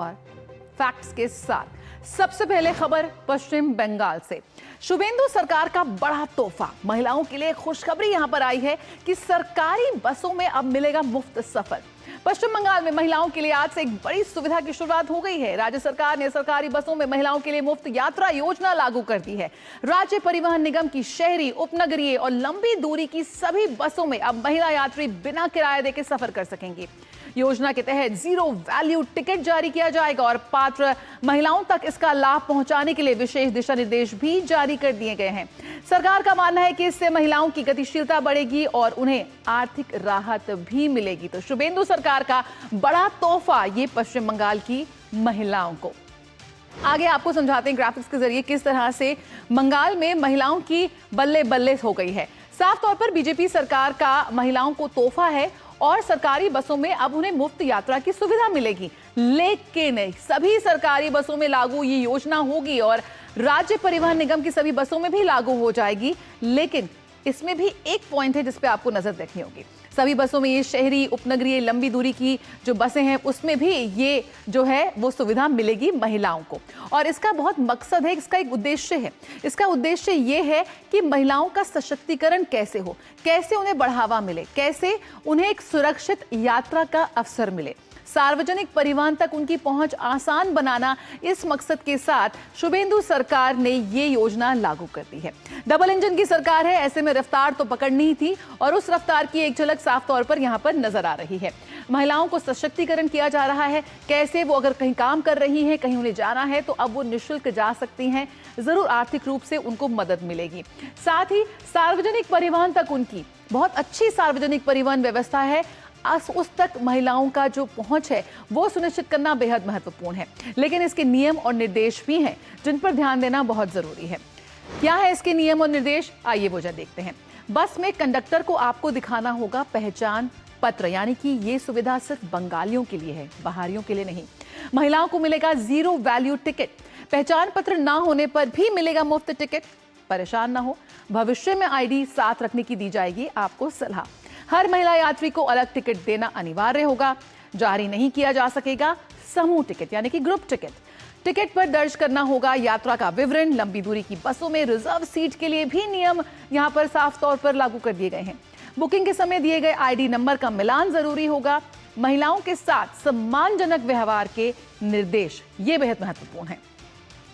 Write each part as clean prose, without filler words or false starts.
और फैक्ट्स के साथ। सबसे पहले खबर पश्चिम बंगाल से। शुभेंदु सरकार का बड़ा तोहफा, महिलाओं के लिए खुशखबरी यहां पर आई है कि सरकारी बसों में अब मिलेगा मुफ्त सफर। पश्चिम बंगाल में महिलाओं के लिए आज से एक बड़ी सुविधा की शुरुआत हो गई है। राज्य सरकार ने सरकारी बसों में महिलाओं के लिए मुफ्त यात्रा योजना लागू कर दी है। राज्य परिवहन निगम की शहरी, उपनगरीय और लंबी दूरी की सभी बसों में अब महिला यात्री बिना किराया देकर सफर कर सकेंगी। योजना के तहत जीरो वैल्यू टिकट जारी किया जाएगा और पात्र महिलाओं तक इसका लाभ पहुंचाने के लिए विशेष दिशा निर्देश भी जारी कर दिए गए हैं। सरकार का मानना है कि इससे महिलाओं की गतिशीलता बढ़ेगी और उन्हें आर्थिक राहत भी मिलेगी। तो शुभेंदु सरकार का बड़ा तोहफा ये पश्चिम बंगाल की महिलाओं को। आगे आपको समझाते हैं ग्राफिक्स के जरिए किस तरह से बंगाल में महिलाओं की बल्ले बल्ले हो गई है। साफ तौर पर बीजेपी सरकार का महिलाओं को तोहफा है और सरकारी बसों में अब उन्हें मुफ्त यात्रा की सुविधा मिलेगी। लेकिन सभी सरकारी बसों में लागू ये योजना होगी और राज्य परिवहन निगम की सभी बसों में भी लागू हो जाएगी। लेकिन इसमें भी एक पॉइंट है जिस पे आपको नजर रखनी होगी। सभी बसों में ये शहरी, उपनगरीय, लंबी दूरी की जो बसें हैं उसमें भी ये जो है वो सुविधा मिलेगी महिलाओं को। और इसका बहुत मकसद है, इसका एक उद्देश्य है। इसका उद्देश्य ये है कि महिलाओं का सशक्तिकरण कैसे हो, कैसे उन्हें बढ़ावा मिले, कैसे उन्हें एक सुरक्षित यात्रा का अवसर मिले, सार्वजनिक परिवहन तक उनकी पहुंच आसान बनाना। इस मकसद के साथ शुभेंदु सरकार ने ये योजना लागू कर दी है। डबल इंजन की सरकार है, ऐसे में रफ्तार तो पकड़नी ही थी और उस रफ्तार की एक झलक साफ तौर पर यहां पर नजर आ रही है। महिलाओं को सशक्तिकरण किया जा रहा है। कैसे वो अगर कहीं काम कर रही हैं, कहीं उन्हें जाना है तो अब वो निःशुल्क जा सकती हैं। जरूर आर्थिक रूप से उनको मदद मिलेगी। साथ ही सार्वजनिक परिवहन तक उनकी बहुत अच्छी सार्वजनिक परिवहन व्यवस्था है। उस तक महिलाओं का जो पहुंच है वो सुनिश्चित करना बेहद महत्वपूर्ण है। लेकिन इसके नियम और निर्देश भी हैं जिन पर ध्यान देना बहुत जरूरी है। क्या है इसके नियम और निर्देश, आइए वो जरा देखते हैं। बस में कंडक्टर को आपको दिखाना होगा पहचान पत्र, यानी कि ये सुविधा सिर्फ बंगालियों के लिए है, बाहरियों के लिए नहीं। महिलाओं को मिलेगा जीरो वैल्यू टिकट। पहचान पत्र ना होने पर भी मिलेगा मुफ्त टिकट। परेशान ना हो, भविष्य में आईडी साथ रखने की दी जाएगी आपको सलाह। हर महिला यात्री को अलग टिकट देना अनिवार्य होगा। जारी नहीं किया जा सकेगा समूह टिकट, यानी कि ग्रुप टिकट। टिकट पर दर्ज करना होगा यात्रा का विवरण। लंबी दूरी की बसों में रिजर्व सीट के लिए भी नियम यहां पर साफ तौर पर लागू कर दिए गए हैं। बुकिंग के समय दिए गए आईडी नंबर का मिलान जरूरी होगा। महिलाओं के साथ सम्मानजनक व्यवहार के निर्देश, ये बेहद महत्वपूर्ण है।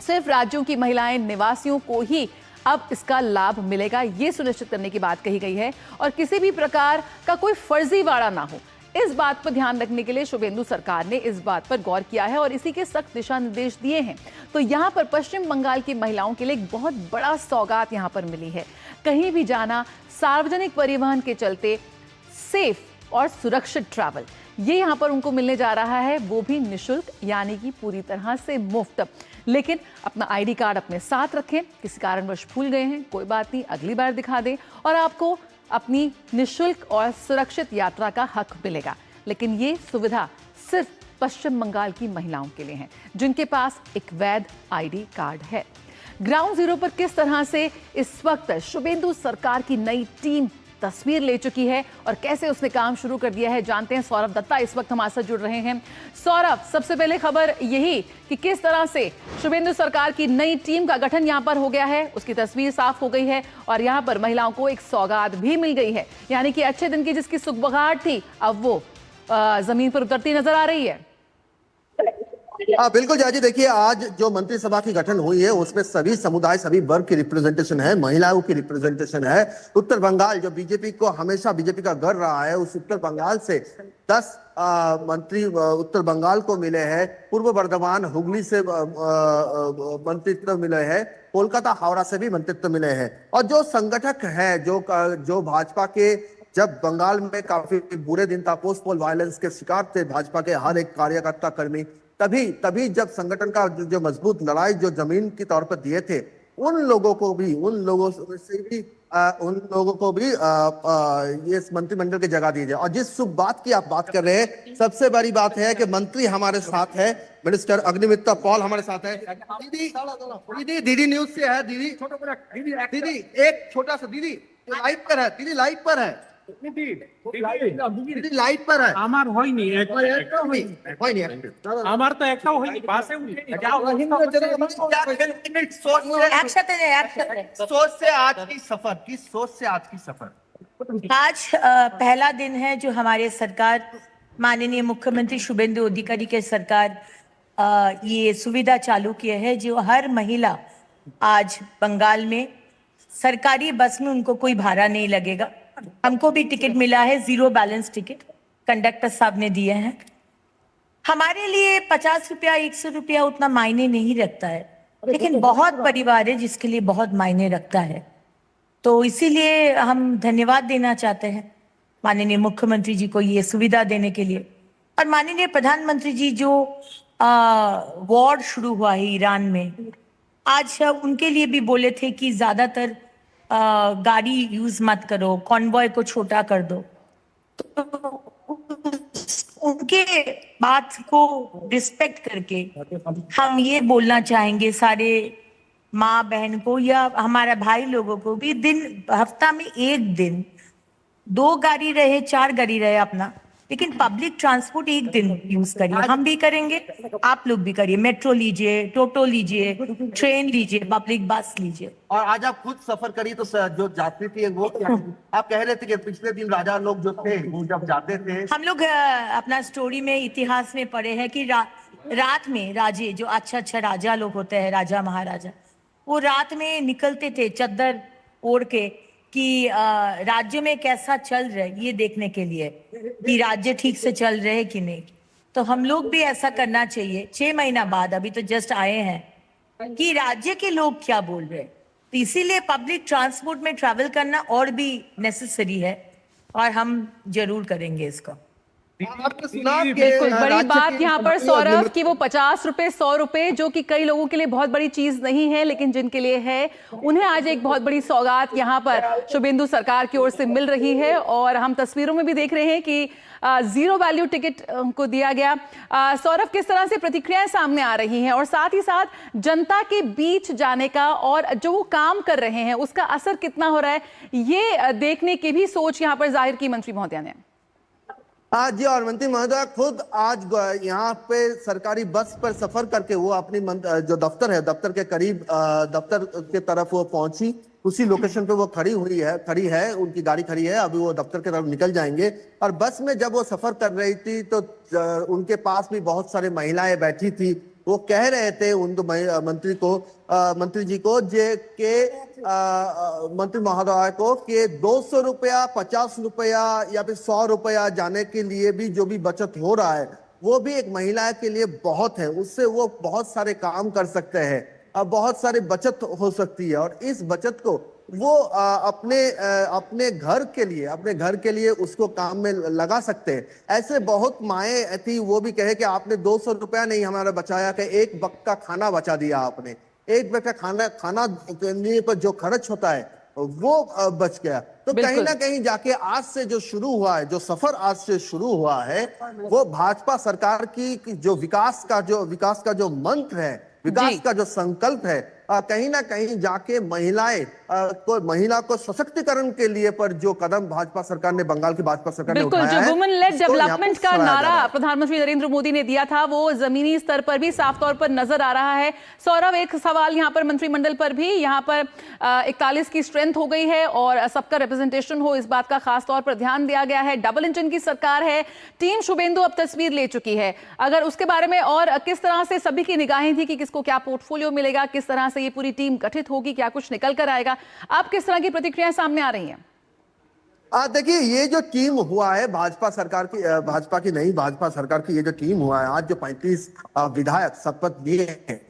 सिर्फ राज्यों की महिलाएं निवासियों को ही अब इसका लाभ मिलेगा, ये सुनिश्चित करने की बात कही गई है। और किसी भी प्रकार का कोई फर्जीवाड़ा ना हो, इस बात पर ध्यान रखने के लिए शुभेंदु सरकार ने इस बात पर गौर किया है और इसी के सख्त दिशा निर्देश दिए हैं। तो यहाँ पर पश्चिम बंगाल की महिलाओं के लिए एक बहुत बड़ा सौगात यहाँ पर मिली है। कहीं भी जाना, सार्वजनिक परिवहन के चलते सेफ और सुरक्षित ट्रैवल, ये यहाँ पर उनको मिलने जा रहा है, वो भी निःशुल्क, यानी कि पूरी तरह से मुफ्त। लेकिन अपना आईडी कार्ड अपने साथ रखें। किसी कारणवश भूल गए हैं, कोई बात नहीं, अगली बार दिखा दें और आपको अपनी निःशुल्क और सुरक्षित यात्रा का हक मिलेगा। लेकिन ये सुविधा सिर्फ पश्चिम बंगाल की महिलाओं के लिए है जिनके पास एक वैध आईडी कार्ड है। ग्राउंड जीरो पर किस तरह से इस वक्त शुभेंदु सरकार की नई टीम तस्वीर ले चुकी है और कैसे उसने काम शुरू कर दिया है, जानते हैं। सौरभ दत्ता इस वक्त हमारे साथ जुड़ रहे हैं। सौरभ, सबसे पहले खबर यही कि किस तरह से शुभेंदु सरकार की नई टीम का गठन यहां पर हो गया है, उसकी तस्वीर साफ हो गई है और यहां पर महिलाओं को एक सौगात भी मिल गई है, यानी कि अच्छे दिन की जिसकी सुगबुगाहट थी अब वो जमीन पर उतरती नजर आ रही है। बिल्कुल जाजी, देखिए आज जो मंत्रिसभा की गठन हुई है उसमें सभी समुदाय, सभी वर्ग की रिप्रेजेंटेशन है, महिलाओं की रिप्रेजेंटेशन है। उत्तर बंगाल जो बीजेपी को हमेशा बीजेपी का गर्व रहा है, उस उत्तर बंगाल से 10 मंत्री उत्तर बंगाल को मिले हैं। पूर्व बर्धमान, हुगली से मंत्रित्व मिले हैं, कोलकाता, हावड़ा से भी मंत्रित्व मिले हैं। और जो संगठक है, जो भाजपा के, जब बंगाल में काफी बुरे दिन था, पोस्ट पोल वायलेंस के शिकार थे भाजपा के हर एक कार्यकर्ता कर्मी, तभी जब संगठन का जो मजबूत लड़ाई जो जमीन के तौर पर दिए थे, उन लोगों को भी ये मंत्रिमंडल की जगह दी जाए। और जिस शुभ बात की आप बात कर रहे हैं, सबसे बड़ी बात है कि मंत्री हमारे साथ है, मिनिस्टर अग्निमित्रा पॉल हमारे साथ है। दीदी न्यूज से है। दीदी एक छोटा सा, दीदी लाइव पर है, दीदी लाइव पर है। লাইট पर है আমার হয়নি कोई नहीं আমার তো একটাও হয়নি বাসে উঠেনি একসাথে নেই, একসাথে। सोच से आज की सफर किस सोच से आज की सफर आज पहला दिन है जो हमारे सरकार माननीय मुख्यमंत्री शुभेंदु अधिकारी के सरकार ये सुविधा चालू किए है जो हर महिला आज बंगाल में सरकारी बस में उनको कोई भाड़ा नहीं लगेगा। हमको भी टिकट मिला है, 0 बैलेंस टिकट कंडक्टर साहब ने दिए हैं। हमारे लिए 50 रुपया 100 रुपया उतना मायने नहीं रखता है, लेकिन बहुत परिवार है जिसके लिए बहुत मायने रखता है। तो इसीलिए हम धन्यवाद देना चाहते हैं माननीय मुख्यमंत्री जी को ये सुविधा देने के लिए। और माननीय प्रधानमंत्री जी जो वॉर शुरू हुआ है ईरान में, आज उनके लिए भी बोले थे कि ज्यादातर गाड़ी यूज मत करो, कॉन्वॉय को छोटा कर दो। तो उनके बात को रिस्पेक्ट करके हम ये बोलना चाहेंगे सारे माँ बहन को या हमारे भाई लोगों को भी, हफ्ता में 1 दिन 2 गाड़ी रहे 4 गाड़ी रहे अपना, लेकिन पब्लिक ट्रांसपोर्ट 1 दिन यूज करिए। हम भी करेंगे, आप लोग भी करिए। मेट्रो लीजिए, टोटो लीजिए, ट्रेन लीजिए, पब्लिक बस लीजिए। और आज आप खुद सफर करी तो जो जाती थी वो क्या आप कह रहे थे कि पिछले दिन राजा लोग जो थे वो जब जाते थे हम लोग अपना स्टोरी में इतिहास में पढ़े हैं कि रात में राजे जो अच्छा राजा लोग होते हैं, राजा महाराजा, वो रात में निकलते थे चद्दर ओढ़ के कि राज्य में कैसा चल रहा है ये देखने के लिए कि राज्य ठीक से चल रहे हैं कि नहीं। तो हम लोग भी ऐसा करना चाहिए 6 महीना बाद, अभी तो जस्ट आए हैं, कि राज्य के लोग क्या बोल रहे हैं। तो इसीलिए पब्लिक ट्रांसपोर्ट में ट्रैवल करना और भी नेसेसरी है और हम जरूर करेंगे इसको। आपने सुना कि बिल्कुल बड़ी राज्य बात की यहाँ पर मंत्री सौरभ की वो 50 रुपए 100 रुपए जो कि कई लोगों के लिए बहुत बड़ी चीज नहीं है, लेकिन जिनके लिए है उन्हें आज एक बहुत बड़ी सौगात यहाँ पर शुभेंदु सरकार की ओर से मिल रही है। और हम तस्वीरों में भी देख रहे हैं कि 0 वैल्यू टिकट को दिया गया। सौरभ, किस तरह से प्रतिक्रियाएं सामने आ रही हैं और साथ ही साथ जनता के बीच जाने का और जो वो काम कर रहे हैं उसका असर कितना हो रहा है, ये देखने की भी सोच यहाँ पर जाहिर की मंत्री महोदया ने। जी, और मंत्री महोदय खुद आज यहाँ पे सरकारी बस पर सफर करके वो अपनी जो दफ्तर है, दफ्तर के करीब दफ्तर के तरफ वो पहुंची। उसी लोकेशन पे वो खड़ी है उनकी गाड़ी खड़ी है, अभी वो दफ्तर की तरफ निकल जाएंगे। और बस में जब वो सफर कर रही थी तो उनके पास भी बहुत सारे महिलाएं बैठी थी। वो कह रहे थे उन मंत्री जी को मंत्री महोदय को कि 200 रुपया 50 रुपया या फिर 100 रुपया जाने के लिए भी जो भी बचत हो रहा है वो भी एक महिला के लिए बहुत है। उससे वो बहुत सारे काम कर सकते हैं, बहुत सारी बचत हो सकती है और इस बचत को वो अपने घर के लिए उसको काम में लगा सकते हैं। ऐसे बहुत माएँ थी, वो भी कहे कि आपने 200 रुपया नहीं हमारा बचाया कि 1 वक्त का खाना बचा दिया आपने। 1 वक्त का खाना करने पर जो खर्च होता है वो बच गया। तो कहीं ना कहीं जाके आज से जो शुरू हुआ है, जो सफर आज से शुरू हुआ है, वो भाजपा सरकार की जो विकास का जो मंत्र है, विकास का जो संकल्प है, कहीं ना कहीं जाके महिला को सशक्तिकरण के लिए पर जो कदम भाजपा सरकार ने, बंगाल की भाजपा सरकार ने उठाया है, जो वुमेन लेड डेवलपमेंट का नारा प्रधानमंत्री नरेंद्र मोदी ने दिया था वो जमीनी स्तर पर भी साफ तौर पर नजर आ रहा है। सौरभ, एक सवाल यहाँ पर मंत्रिमंडल पर भी, यहाँ पर 41 की स्ट्रेंथ हो गई है और सबका रिप्रेजेंटेशन हो, इस बात का खास तौर पर ध्यान दिया गया है। डबल इंजन की सरकार है, टीम शुभेंदु अब तस्वीर ले चुकी है। अगर उसके बारे में और किस तरह से सभी की निगाहें थी कि किसको क्या पोर्टफोलियो मिलेगा, किस तरह से ये पूरी टीम गठित होगी, क्या कुछ निकल कर आएगा, आप किस तरह की प्रतिक्रियाएं सामने आ रही हैं? देखिए, ये जो टीम हुआ है भाजपा सरकार की ये जो टीम हुआ है, आज जो 35 विधायक शपथ लिए हैं,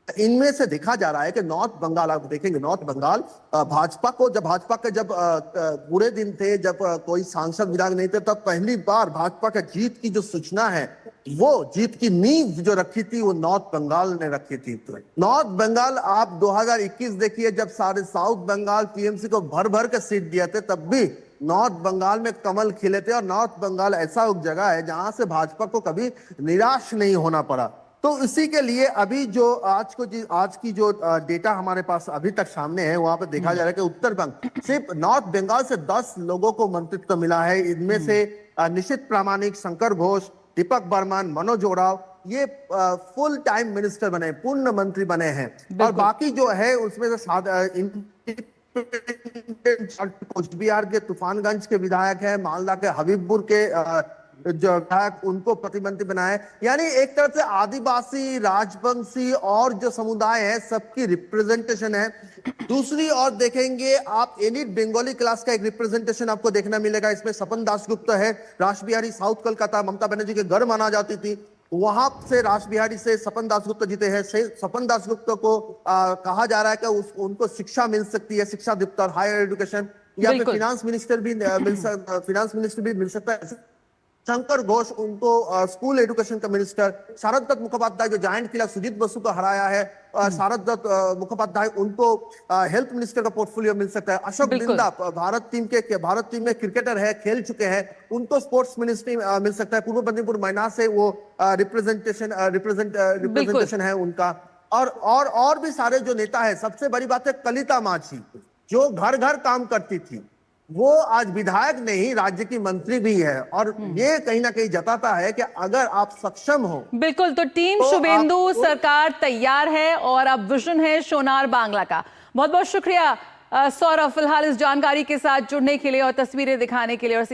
इनमें से देखा जा रहा है कि नॉर्थ बंगाल, आप देखेंगे नॉर्थ बंगाल भाजपा के जब पूरे दिन थे, जब कोई सांसद विधायक नहीं थे, तब पहली बार भाजपा का जीत की जो सूचना है, वो जीत की नींव जो रखी थी वो नॉर्थ बंगाल ने रखी थी। नॉर्थ बंगाल आप 2021 देखिए, जब सारे साउथ बंगाल टीएमसी को भर के सीट दिए थे, तब भी नॉर्थ बंगाल में कमल खिले थे। और नॉर्थ बंगाल ऐसा एक जगह है जहां से भाजपा को कभी निराश नहीं होना पड़ा। तो इसी के लिए अभी जो आज की जो डेटा हमारे पास अभी तक सामने है, वहां पर देखा जा रहा है कि उत्तर बंग सिर्फ नॉर्थ बंगाल से 10 लोगों को मंत्रित्व मिला है। इनमें से निशित प्रामाणिक, शंकर घोष, दीपक बर्मन, मनोज ओराव ये फुल टाइम मिनिस्टर बने, पूर्ण मंत्री बने हैं। और बाकी जो है उसमें से कोच बिहार के तूफानगंज के विधायक है, मालदा के हबीबपुर के जो विधायक उनको प्रतिमंत्री बनाए। यानी एक तरह से आदिवासी, राजवंशी और जो समुदाय है सबकी रिप्रेजेंटेशन है। दूसरी ओर देखेंगे आप एलिट बंगाली क्लास का एक रिप्रेजेंटेशन आपको देखना मिलेगा। इसमें सपन दासगुप्ता है, रास बिहारी साउथ कोलकाता, ममता बनर्जी के घर माना जाती थी, वहां से रास बिहारी से सपन दासगुप्ता जीते हैं। सपन दासगुप्ता को कहा जा रहा है कि उनको शिक्षा मिल सकती है, शिक्षा दफ्तर, हायर एजुकेशन, या फिर फाइनेंस मिनिस्टर भी मिल सकता है। शंकर घोष उनको स्कूल एजुकेशन का मिनिस्टर, शारद दत्त मुखोपाध्याय जो जायंट किला सुजीत बसु को हराया है, शारद दत्त मुखोपाध्याय उनको हेल्थ मिनिस्टर का पोर्टफोलियो मिल सकता है। अशोक बिंदा भारत टीम में क्रिकेटर है, खेल चुके हैं, उनको स्पोर्ट्स मिनिस्ट्री मिल सकता है। पूर्व बदनीपुर मैना से वो रिप्रेजेंटेशन है उनका। और भी सारे जो नेता है। सबसे बड़ी बात है कलिता माझी जो घर घर काम करती थी, वो आज विधायक नहीं राज्य की मंत्री भी है। और ये कहीं ना कहीं जताता है कि अगर आप सक्षम हो। बिल्कुल, तो टीम शुभेंदु सरकार तैयार है और अब विजन है सोनार बांग्ला का। बहुत बहुत शुक्रिया सौरभ, फिलहाल इस जानकारी के साथ जुड़ने के लिए और तस्वीरें दिखाने के लिए। और